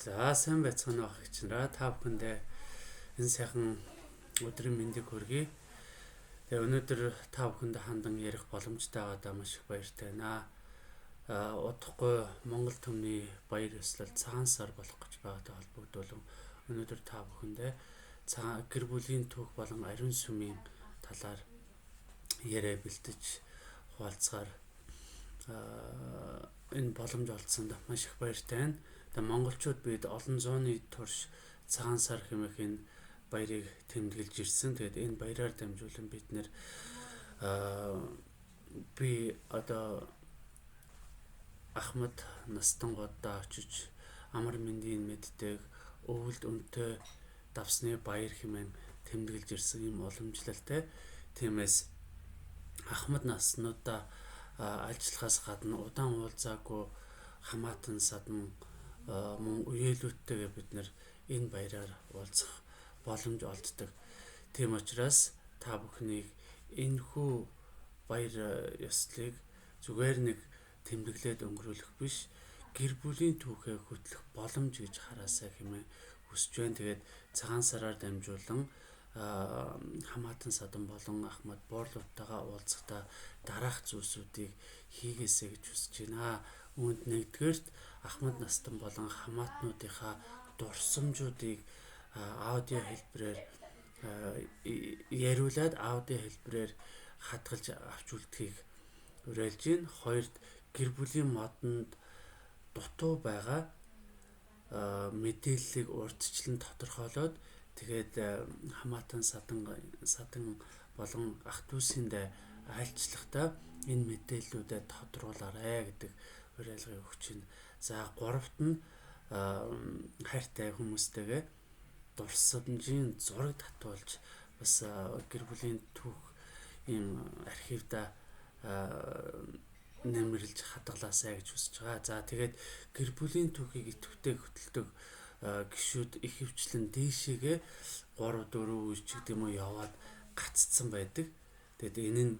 За сайн байцгаана уу гэгчнэраа та бүхэндээ энэ сайхан өдрийн мэндийг хүргэе. Тэгээ өнөөдөр та бүхэндээ хандан ярих боломжтой байгаадаа маш их баяртай байна. Удахгүй Монгол төмний баяр ёслол цагаан сар болох гэж байгаатай холбогдуулан өнөөдөр та бүхэндээ гэр бүлийн түүх болон ариун сүмийн талаар яриа бэлтэж хуваалцгаар энэ боломж олдсонд маш их баяртай байна. Монголчууд бид олон зууны турш цагаан сар хэмээх энэ баярыг тэмдэглэж ирсэн. Тэгээд энэ баяраар дамжуулан бид нэр би одоо Ахмад Настангуудаа очиж амар мэндийн мэддэг өвөлд өнтэй давсны баяр хэмээн тэмдэглэж ирсэн юм уламжлалтай. Тиймээс Ахмад наснуудаа ажиллахаас гадна удаан уулзаагүй хамаатан садан мөн үеэлүүдтэйгээ бид нэр энэ баяраар уулзах боломж олддог. Тийм учраас та бүхнийг энэхүү баяр ёслолыг зүгээр нэг тэмдэглээд өнгөрүүлэх биш, гэр бүлийн түүхээ хөтлөх боломж гэж хараасаа хэмээн хүсэж байна. Тэгээд цагаан сараар дамжуулан хамаатан садан болон Ахмад буурлуудтайгаа уулзахдаа дараах зүйлсүүдийг хийгээсэй гэж хүсэж байна. Үүнд нэгдүгээрт Ахмад настан болон хамаатнуудынхаа дурсамжуудыг аудио хэлбэрээр яриулаад аудио хэлбэрээр хадгалж авч үлдэхийг уриалж байна. Хоёрт гэр бүлийн модонд дутуу байгаа мэдээллийг урьдчилан тодорхойлоод тэгээд хамаатан садан болон ах дүүсэндээ айлчлахдаа энэ мэдээллүүдэд тодруулаарай гэдэг уриалгыг өгч байна. За гуравт нь хайртай хүмүүстэйгээ дурсамжийн зураг татуулж бас гэр бүлийн түүх ийм архивда нэмэрлж хадгалаасай гэж хүсэж байгаа. За тэгээд гэр бүлийн түүхийг идэвхтэй хөтэлдэг гишүүд их хвчлэн дээшээгээ 3-4 үеч гэдэг юм уу яваад гаццсан байдаг. Тэгээд энэ нь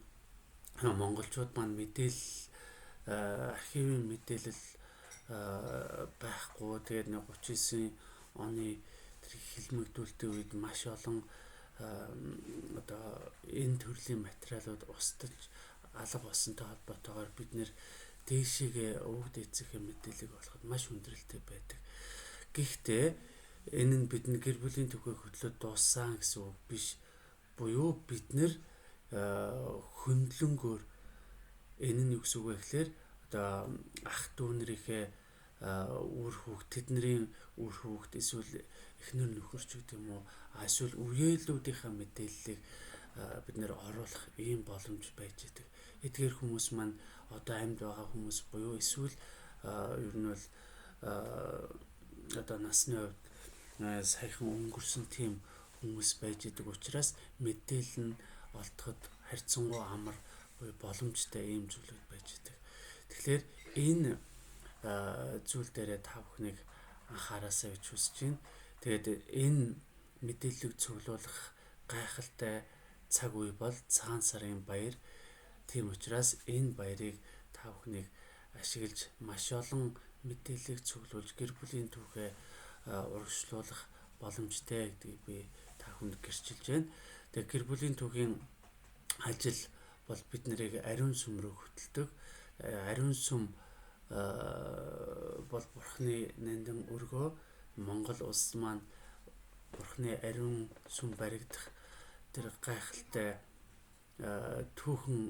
монголчууд маань мэдээлэл архивын мэдээлэл байхгүй. Тэгээд 39 оны хилмигдүүлэлтийн үед маш олон одоо энэ төрлийн материалууд устж алга болсонтой холбоотойгоор бид нэр дээшээгээ өвөг дээдсийнхээ мэдээллийг олоход маш хүндрэлтэй байдаг. Гэхдээ энэ нь бидний гэр бүлийн түүхийг хөтлөд дууссан гэсэн үг биш. Буюу бид нэр хөндлөнгөөр энэ нь юу гэсэн үг вэ гэхээр одоо ах дүү нарийнхээ үр хүүхд, тэдний үр хүүхд эсвэл эхнэр нөхөрч гэдэг юм уу эсвэл үеэлүүдийнхээ мэдээллийг бид нэр оруулах ийм боломж байж идэг. Эдгээр хүмүүс маань одоо амьд байгаа хүмүүс буюу эсвэл ер нь бол одоо насны хувьд саяхан өнгөрсөн тийм хүмүүс байж идэг учраас мэдээлэл нь олдоход харьцангуй амар буюу боломжтой ийм зүйлүүд байж идэг. Тэгэхээр энэ зүйл дээрээ та бүхнийг анхаараасай гэж хүсэж байна. Тэгээд энэ мэдээллийг цуглуулах гайхалтай цаг үе бол цагаан сарын баяр. Тийм учраас энэ баярыг та бүхнийг ашиглаж маш олон мэдээллийг цуглуулж гэр бүлийн түүхээ урагшлуулах боломжтой гэдгийг би та бүхэнд гэрчилж байна. Тэгээд гэр бүлийн түүхийн ажил бол бид нарыг ариун сүм рүү хөтэлдэг. Ариун сүм бол Бурхны нандин өргөө. Монгол улс маань Бурхны ариун сүм баригдах тэр гайхалтай түүхэн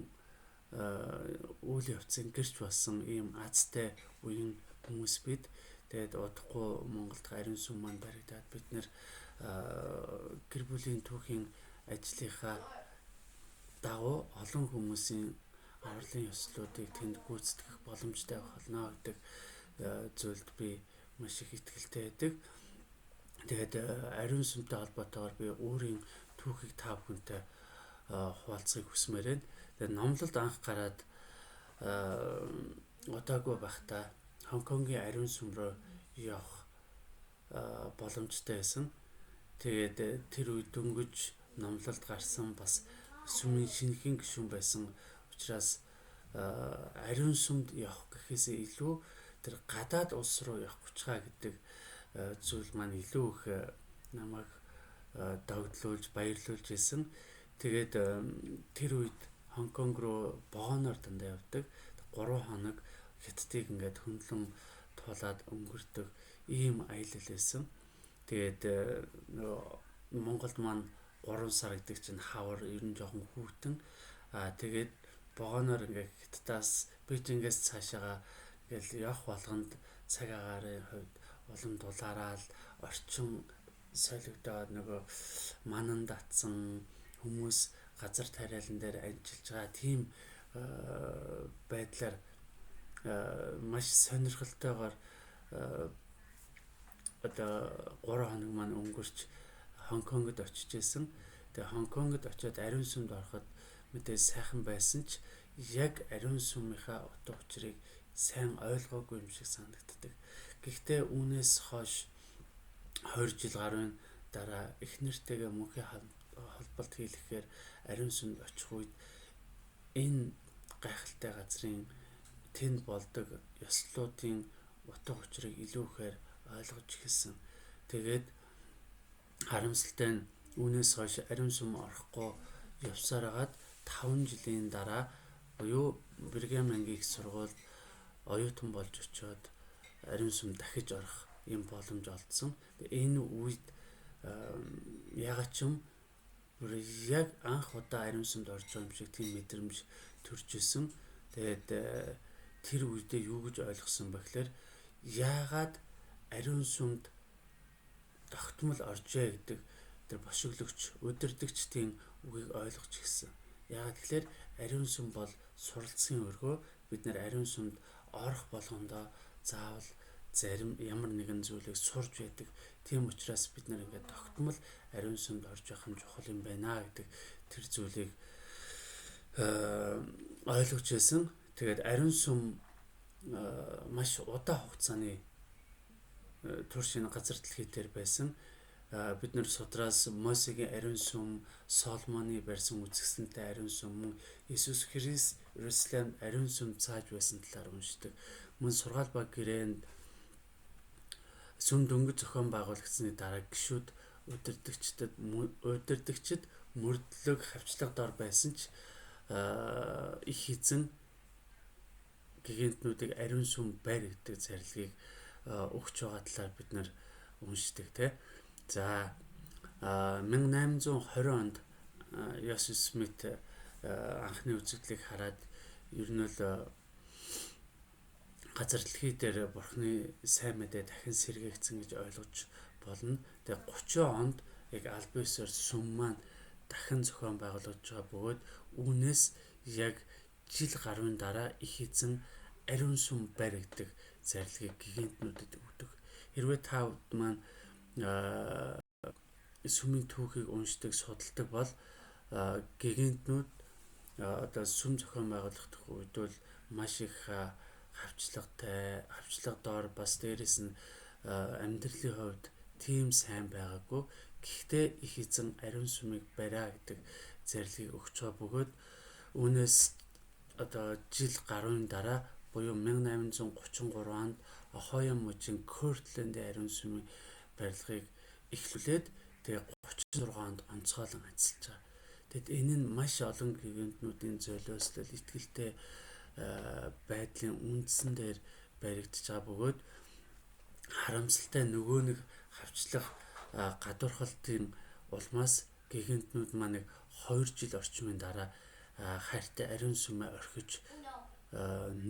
үйл явцын гэрч болсон ийм азтай үеийн хүмүүс бид. Тэгээд удахгүй Монголд ариун сүм маань баригдаад бид нэр гэр бүлийн түүхийн ажлынхаа дагуу олон хүмүүсийн авралын ёслолуудыг тэнд гүйцэтгэх боломжтой байх болно гэдэг зүйлд би маш их итгэлтэй байдаг. Тэгээд ариун сүмтэй холбоотойгоор би өөрийн түүхийг та бүхэнтэй хуваалцахыг хүсмээр байна. Тэгээд номлолд анх гараад удаагүй байхдаа Хонконгийн ариун сүм рүү явах боломжтой байсан. Тэгээд тэр үед дөнгөж номлолд гарсан бас сүмийн шинэхэн гишүүн байсан учраас ариун сүмд явах гэхээсээ илүү тэр гадаад улс руу явах гэж байгаа гэдэг зүйл маань илүү их намайг догдлуулж баярлуулж исэн. Тэгээд тэр үед Хонконг руу вагоноор дандаа явдаг. 3 хоног хятадыг ингээд хөндлөн туулаад өнгөрдөг ийм аялал байсан. Тэгээд Монголд маань 3 сар гэдэг чинь хавар ер нь жоохон хүүтэн. Тэгээд вагоноор ингээд хятадаас Бээжингээс цаашаага ингээл явах болгонд цаг агаарын хувьд улам дулаараа л орчин солигдоод нөгөө манан татсан хүмүүс газар тариалан дээр ажиллаж байгаа тийм байдлаар маш сонирхолтойгоор одоо 3 хоног маань өнгөрч Хонконгод очиж исэн. Тэгээ Хонконгод очиод ариун сүмд ороход мэдээ сайхан байсан ч яг ариун сүмийнхаа утга учирыг сайн ойлгоогүй юм шиг санагддаг. Гэхдээ үүнээс хойш 20 жил гаруй дараа их нэртэйгээ мөнхийн холболт хийлгэхээр ариун сүмд очих үед энэ гайхалтай газрын тэнд болдог ёслолуудын утга учирыг илүү ихээр ойлгож эхэлсэн. Тэгээд харамсалтай нь үүнээс хойш ариун сүм орохгүй явсаар хагаад 5 жилийн дараа буюу Бригам ангийн их сургуульд оюутан болж очиод ариун сүм дахиж орох юм боломж олдсон. Энэ үед ягаад ч юм яг анх удаа ариун сүмд орж байгаа юм шиг тийм мэдрэмж төрж исэн. Тэгээд тэр үедээ юу гэж ойлгосон бэ гэхээр яагаад ариун сүмд тогтмол оржээ гэдэг тэр бошиглогч удирдагчдын үгийг ойлгож гисэн. Яагаад тэгэхээр ариун сүм бол суралцсан өргөө бид нар ариун сүмд орох болгондоо заавал зарим ямар нэгэн зүйлийг сурж байдаг. Тийм учраас бид нар ингээд тогтмол ариун сүмд орж явах нь чухал юм байна гэдэг тэр зүйлийг ойлгож байсан. Тэгээд ариун сүм маш удаан хугацааны туршийн газар дэлхий дээр байсан. Бид нар судраас Мосегийн ариун сүм, Соломоны барьсан үзэсгэлэнтэй ариун сүм, Иесус Христ Иерусалимд ариун сүм цааж байсан талаар уншдаг. Мөн сургаал баг гэрээнд сүм дөнгөж зохион байгуулагдсны дараа гишүүд удирдагчид мөрдлөг хавчлага дор байсан ч их эзэн гигантнуудыг ариун сүм барь гэдэг зарилгыг өгч байгаа талаар бид нар уншдаг те. За 1820 онд Йосеф Смит анхны үзэгдлийг хараад ер нь л газар дэлхий дээр бурхны сайн мэдээ дахин сэргээгдсэн гэж ойлгож болно. Тэгээ 30 онд яг Альбиусаар сүм маань дахин зохион байгуулагдж байгаа бөгөөд үүнээс яг жил гаруйн дараа их эзэн ариун сүм барь гэдэг зарилгыг гигантнүүдэд өгдөг. Хэрвээ та маань сүмийн түүхийг уншдаг, судалдаг бол гигантнүүд одоо сүм зохион байгуулагдах үед бол маш их хавчлага доор бас дээрэс нь амьдралын хувьд тийм сайн байгаагүй. Гэхдээ их эзэн ариун сүмийг бариа гэдэг зарилгыг өгч байгаа бөгөөд үүнээс одоо жил гаруйн дараа буюу 1833 онд Ohio мужийн Kirtland-ийн ариун сүмийн барилгыг эхлүүлээд тэгээ 36 онд онцгойлон ажиллаж байгаа. Тэгэд энэ нь маш олон гигантнуудын золиослол итгэлтэй байдлын үндсэн дээр баригдаж байгаа бөгөөд харамсалтай нөгөө нэг хавчлах гадуурхалтын улмаас гигантнууд маань 2 жил орчмын дараа хайртай ариун сүмээ орхиж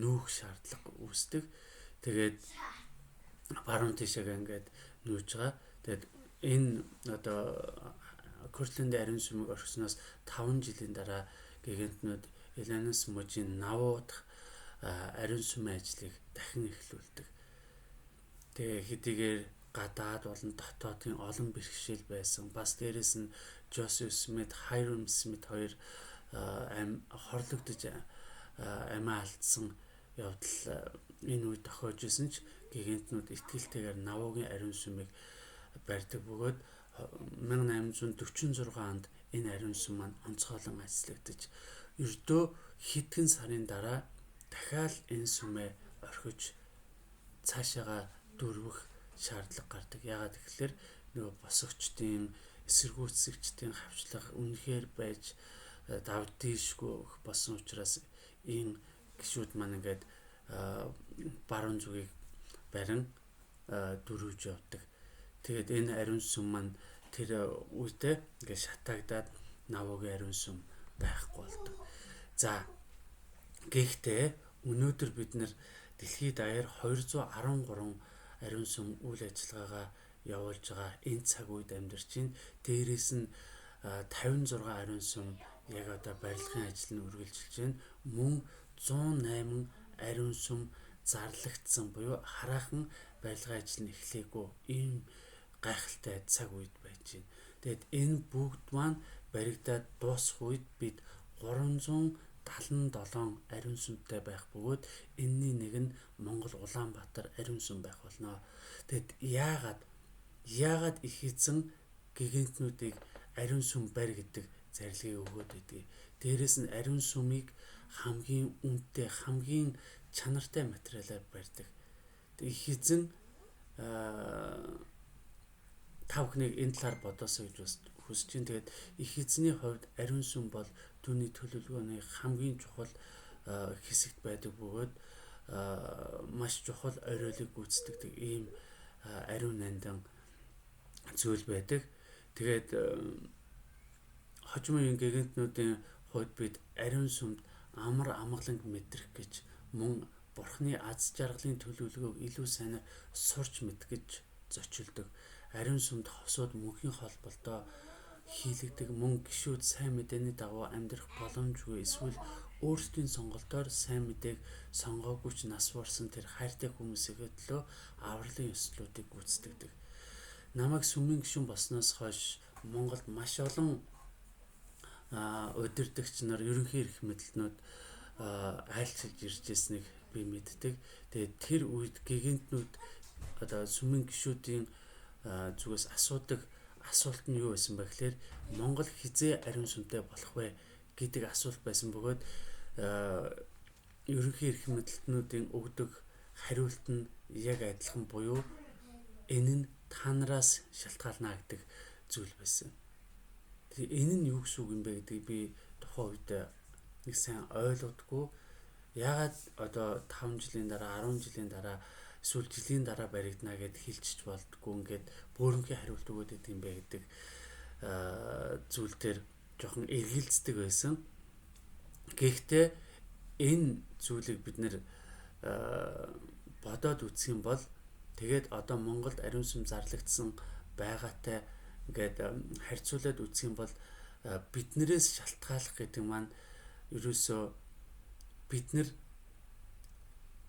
нүүх шаардлага үүсдэг. Тэгээд баруун тишээгээ ингээд нүүж байгаа. Тэгээд энэ одоо Kirtland-ийн ариун сүмийг орхисноос 5 жилийн дараа гигантнууд Illinois мужийн Навуудах ариун сүмийн ажлыг дахин эхлүүлдэг. Тэгээ хэдийгээр гадаад болон дотоодын олон бэрхшээл байсан. Бас дээрэс нь Joseph Smith, Hiram Smith хоёр хорлогдож амиа алдсан явдал энэ үед тохиож исэн ч гигантнууд итгэлтэйгээр Навуугийн ариун сүмийг барьдаг бөгөөд 1846 онд энэ ариун сүм маань онцгойлон ажиллагдаж ердөө хэдхэн сарын дараа дахиад энэ сүмээ орхиж цаашаага дөрвөх шаардлага гардаг. Яагаад гэвэл нөгөө босгочдын эсэргүүцэгчдийн хавчлага үнэхээр байж давдиишгүй болсон учраас энэ гişүүд маань ингээд баруун зүгийг барин дөрвж явдаг. Тэгээд энэ ариун сүм маань тэр үедээ ингээд шатаагдаад навуугийн ариун сүм байхгүй болдог. За гэхдээ өнөөдөр бид нэр дэлхийд даяар 213 ариун сүм үйл ажиллагаагаа явуулж байгаа энэ цаг үед амьдарч байна. Дээрээс нь 56 ариун сүм яг одоо барилгын ажил нь үргэлжилж байна. Мөн 108 ариун сүм зарлагдсан буюу хараахан барилгын ажил нь эхлэегүй ийм гайхалтай цаг үед байж байна. Тэгэд энэ бүгд маань баригдаад дуусах үед бид 377 ариун сүмтэй байх бөгөөд энэний нэг нь Монгол Улаанбаатар ариун сүм байх болно. Тэгэд яагаад их эзэн гигантнуудыг ариун сүм барь гэдэг зарилгыг өгөөд байдаг. Дээрээс нь ариун сүмийг хамгийн үнэтэй, хамгийн чанартай материалаар барьдаг. Их эзэн тавхныг энэ талаар бодосоо гэж хүсэж байна. Тэгээд их эзний хувьд ариун сүм бол түүний төлөвлөгөөний хамгийн чухал хэсэгт байдаг бөгөөд маш чухал оройлыг гүйцэтгэдэг ийм ариун нандин зүйл байдаг. Тэгээд хожим үеийн гигантнуудын хувьд бид ариун сүмд амар амгаланг мэдрэх гэж мөн Бурхны аз жаргалын төлөвлөгөөг илүү сайнаар сурч мэдгэж зочилдог. Ариун сүмд хосууд мөнхийн холболдоо хийлэгдэг, мөн гişүүд сайн мэдээний дагуу амьдрах боломжгүй эсвэл өөрсдийн сонголтоор сайн мэдээг сонгоогүй ч нас барсан тэр хайртай хүмүүсийн төлөө авралын ёслолуудыг гүйцэтгэдэг. Намайг сүмийн гишүүн болсноос хойш Монголд маш олон удирдагч нар, ерөнхий эрх мэдэлтнүүд айлчилж ирж ирснийг би мэддэг. Тэгээд тэр үед гигантнууд одоо сүмийн гишүүдийн зүгээс асуудаг асуулт нь юу байсан бэ гэхээр Монгол хизээ ариун сүмтэй болох вэ гэдэг асуулт байсан бөгөөд ерөнхий эрх мэдэлтнүүдийн өгдөг хариулт нь яг адилхан буюу энэ нь та нараас шалтгаална гэдэг зүйл байсан. Тэгээ энэ нь юу гэсэн үг юм бэ гэдгийг би тухайн үед нэг сайн ойлгодгүй. Яагаад одоо 5 жилийн дараа, 10 жилийн дараа, эсвэл жилийн дараа баригдана гэд хэлчих болдгоо ингээд бөөрөнхий хариулт өгөөд идэг юм бэ гэдэг зүйл дээр жоохон эргэлздэг байсан. Гэхдээ энэ зүйлийг бид нэр бодоод үзэх юм бол тэгээд одоо Монголд ариун сүм зарлагдсан байгаатай ингээд харьцуулаад үзэх юм бол биднээс шалтгааллах гэдэг маань ерөөсөө бид нар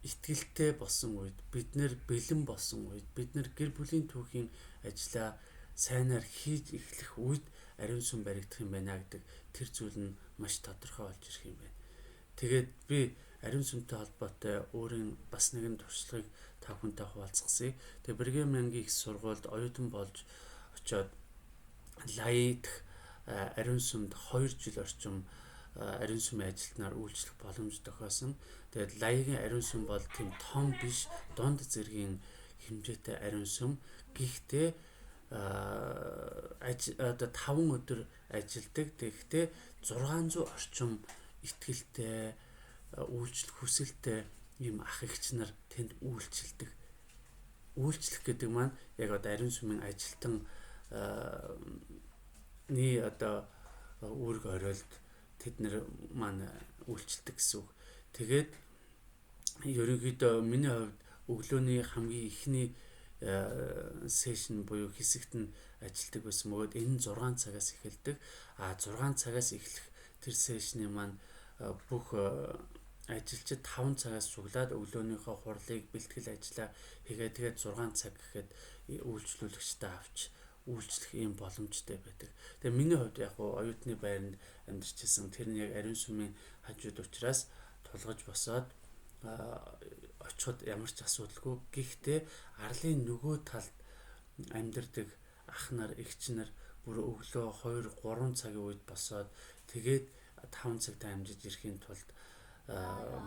итгэлтэй болсон үед, бид нар бэлэн болсон үед, бид нар гэр бүлийн түүхийн ажлаа сайнаар хийж эхлэх үед ариун сүм баригдах юм байна гэдэг тэр зүйл нь маш тодорхой болж ирэх юм байна. Тэгээд би ариун сүмтэй холбоотой өөрийн бас нэгэн туршлагыг та бүхэнтэй хуваалцгасыг. Тэгээд Бригамянгийн их сургуульд оюутан болж очоод Лайд ариун сүмд 2 жил орчим ариун сүмийн ажилтнаар үйлчлэх боломж тохиосон. Тэгээд Лайгийн ариун сүм бол тийм том биш, дунд зэргийн хэмжээтэй ариун сүм. Гэхдээ одоо 5 өдөр ажилдаг. Тэгэхдээ 600 орчим итгэлтэй, үйлчлэх хүсэлтэй ийм ах эгч нар тэнд үйлчлдэг. Үйлчлэх гэдэг маань яг одоо ариун сүмийн ажилтан одоо үүрэг оройлд тэд нар маань үйлчлдэг гэсэн үг. Тэгээд ерөнхийдөө миний хувьд өглөөний хамгийн ихний сешн буюу хэсэгт нь ажилтдаг байсан бөгөөд энэ 6 цагаас эхэлдэг. 6 цагаас эхлэх тэр сешны маань бүх ажилчид 5 цагаас цуглаад өглөөнийхөө хурлыг бэлтгэл ажиллаа хийгээд тэгээд 6 цаг гэхэд үйлчлүүлэгчтэй авч үйлчлэх ийм боломжтой байдаг. Тэгээ миний хувьд яг оюутны байранд амьдарч ирсэн. Тэр нь яг ариун сүмийн хажууд учраас тулгаж босоод очиход ямар ч асуудалгүй. Гэхдээ арлын нөгөө талд амьдардаг ах нар, эгч нар бүр өглөө 2-3 цагийн үед босоод тэгээд 5 цагт амжиж ирэхийн тулд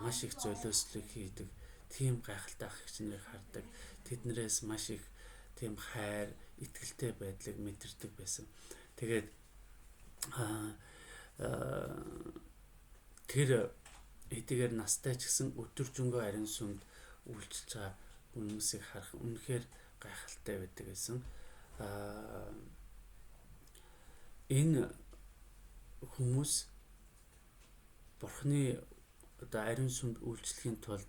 маш их золиослог хийдэг. Тийм гайхалтай ах эгч нарыг хардаг. Тэднэрээс маш их тийм хайр, итгэлтэй байдлыг мэдэрдэг байсан. Тэгээд тэр эдгээр настай ч гэсэн өдөржингөө ариун сүмд үйлчилж байгаа хүмүүсийг харах үнэхээр гайхалтай байдаг гэсэн. Энэ хүмүүс Бурхны одоо ариун сүмд үйлчлэхийн тулд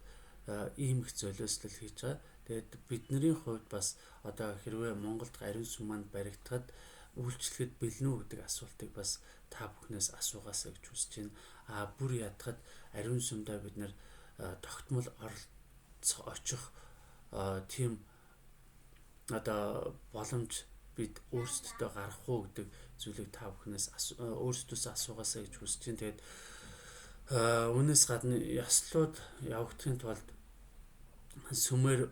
ийм их золиослол хийж байгаа. Тэгээд бидний хувьд бас одоо хэрвээ Монголд ариун сүм манд баригдахад үйлчлэхэд бэлэн үү гэдэг асуултыг бас та бүхнээс асуугаасаа гэж хүсэж байна. Бүр ядахад ариун сүмдээ бид нэр тогтмол очих тийм одоо боломж бид өөрсдөө гарах уу гэдэг зүйлийг та бүхнээс өөрсдөөсөө асуугаасаа гэж хүсэж байна. Тэгээд үүнээс гадна ёслоод явагдахын тулд сүмээр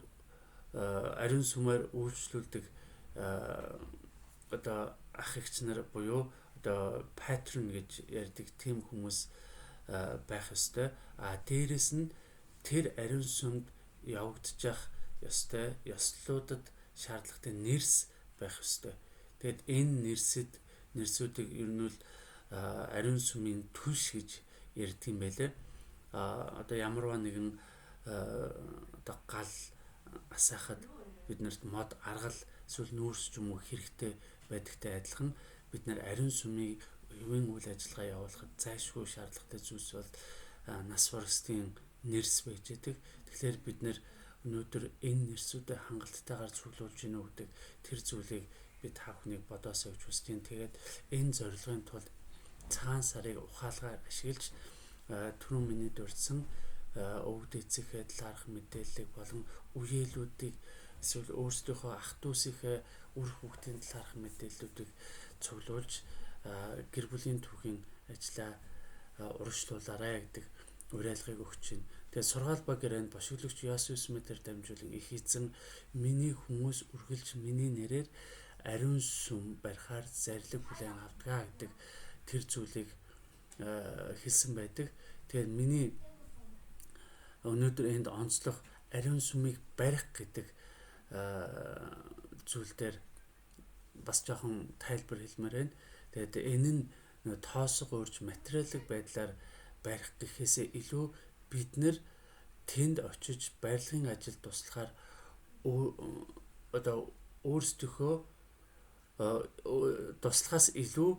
ариун сүмээр үйлчлүүлдэг одоо ах эгч нар буюу одоо патрон гэж ярьдаг тийм хүмүүс байх ёстой. Дээрэс нь тэр ариун сүмд явагдчих ёстой ёслолуудад шаардлагатай нэрс байх ёстой. Тэгэд энэ нэрсүүдийг ер нь ариун сүмийн түлш гэж ярьдаг юм байлээ. Одоо ямарваа нэгэн одоо гал асаахад биднэрт мод аргал эсвэл нүүрс ч юм уу хэрэгтэй байдагтай адилхан бид нар ариун сүмийг өвийн үйл ажиллагаа явуулахад зайлшгүй шаардлагатай зүйлс бол нас баргастын нэрс байж байдаг. Тэгэхээр бид нэр өнөөдөр энэ нэрсүүдэд хангалттайгаар цуглуулж гинэ гэдэг тэр зүйлийг бид та бүхнийг бодоосоо гэж хүсэж байна. Тэгээд энэ зорилгын тулд цагаан сарыг ухаалгаар ашиглаж түрүүн миний дурдсан өвд эцэгээ талаарх мэдээллийг болон үеэлүүдийг эсвэл өөрсдийнхөө ах дүүсийнхээ үр хүүхдийн талаарх мэдээллүүдийг цуглуулж гэр бүлийн түүхийн ажлаа урагшлуулаарай гэдэг уриалгыг өгч байна. Тэгээд сургаал ба гэрээнд бошиглогч Йосеф Смитээр дамжуулан их эзэн миний хүмүүс үргэлж миний нэрээр ариун сүм барихаар зарлиг хүлээн авдгаа гэдэг тэр зүйлийг хэлсэн байдаг. Тэгээд миний өнөөдөр энд онцлог ариун сүмийг барих гэдэг зүйл дээр бас жоохон тайлбар хэлмээр байна. Тэгээд энэ нь тоосго урьж материалын байдлаар барих гэхээсээ илүү бид нэр тэнд очиж барилгын ажилд туслахаар одоо өөрсдийнхөө туслахаас илүү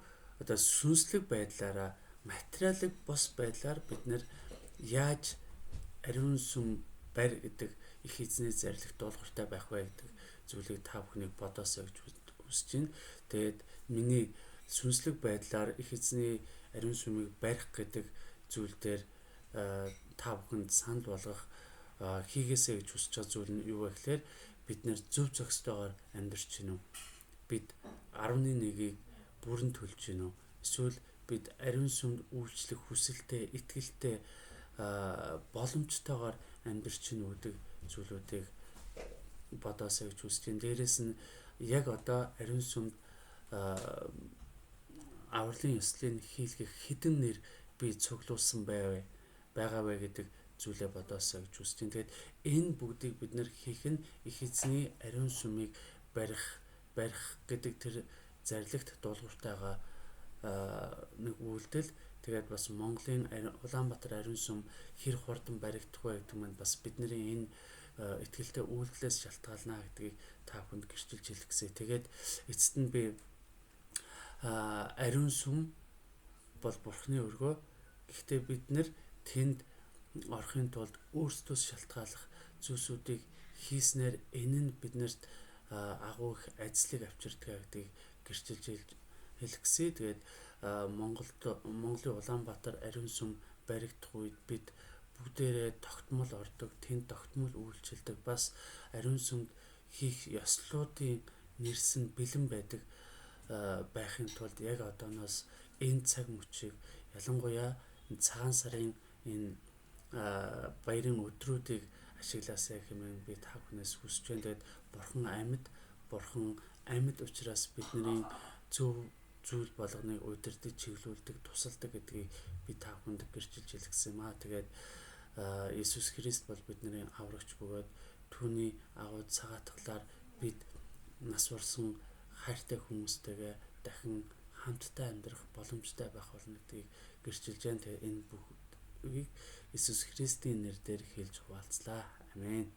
одоо сүнслэг байдлаараа материалын бос байдлаар бид нэр яаж ариун сүм барь гэдэг их эзний зарлигт дуулууртай байх вэ гэдэг зүйлийг та бүхнийг бодоосоо гэж хүсэж байна. Тэгээд миний сүнслэг байдлаар их эзний ариун сүмийг барих гэдэг зүйл дээр та бүхэнд санал болгох хийгээсэй гэж хүсэж байгаа зүйл нь юу вэ гэхээр бид нэр зөв зохистойгоор амьдарч гинэ үү? Бид 11-ийг бүрэн төлж гинэ үү? Эсвэл бид ариун сүмд үйлчлэх хүсэлтэй, итгэлтэй боломжтойгоор амьдарч гинэ үү гэдэг зүйлүүдийг бодоосоо гэж хүсэж байна. Дээрээс нь яг одоо ариун сүмд авралын ёслолыг хийлгэх хэдэн нэр би цуглуулсан байгаа вэ гэдэг зүйлээ бодоосоо гэж хүсэж байна. Тэгээд энэ бүгдийг бид нэр хийх нь их эзний ариун сүмийг барих гэдэг тэр зарлагт дуулууртайгаа нэг үйлдэл. Тэгээд бас Монголын Улаанбаатар ариун сүм хэр хурдан баригдах вэ гэдэг нь бас бидний энэ итгэлтэй үйлдэлээс шалтгаална гэдгийг та бүхэнд гэрчилж хэлэх гэсэн. Тэгээд эцэст нь би ариун сүм бол Бурхны өргөө. Гэхдээ бид нэр тэнд орохын тулд өөрсдөөс шалтгааллах зүйлсүүдийг хийснээр энэ нь биднэрт агуу их ажлыг авчирдаг гэдгийг гэрчилж хэлэх гэсэн. Тэгээд Монголын Улаанбаатар ариун сүм баригдах үед бид бүгдээрээ тогтмол ордог, тэнд тогтмол үйлчилдэг, бас ариун сүмд хийх ёслолуудын нэрс нь бэлэн байдаг байхын тулд яг одооноос энэ цаг мөчийг ялангуяа цагаан сарын энэ баярын өдрүүдийг ашиглаасай хэмээн би та бүхнээс хүсэж байна. Тэгээд Бурхан амьд учраас бидний зөв зүйл болгоныг удирдах, чиглүүлдэг, тусалдаг гэдгийг би та бүхэнд гэрчилж хэлсэн юм аа. Тэгээд Иесус Христ бол бидний аврагч бөгөөд түүний агуу цагаатгалаар бид нас барсан хайртай хүмүүстэйгээ дахин хамтдаа амьдрах боломжтой байх болно гэдгийг гэрчилж байна. Тэгээ энэ бүхнийг Иесус Христийн нэрээр хэлж хуваалцлаа. Амен.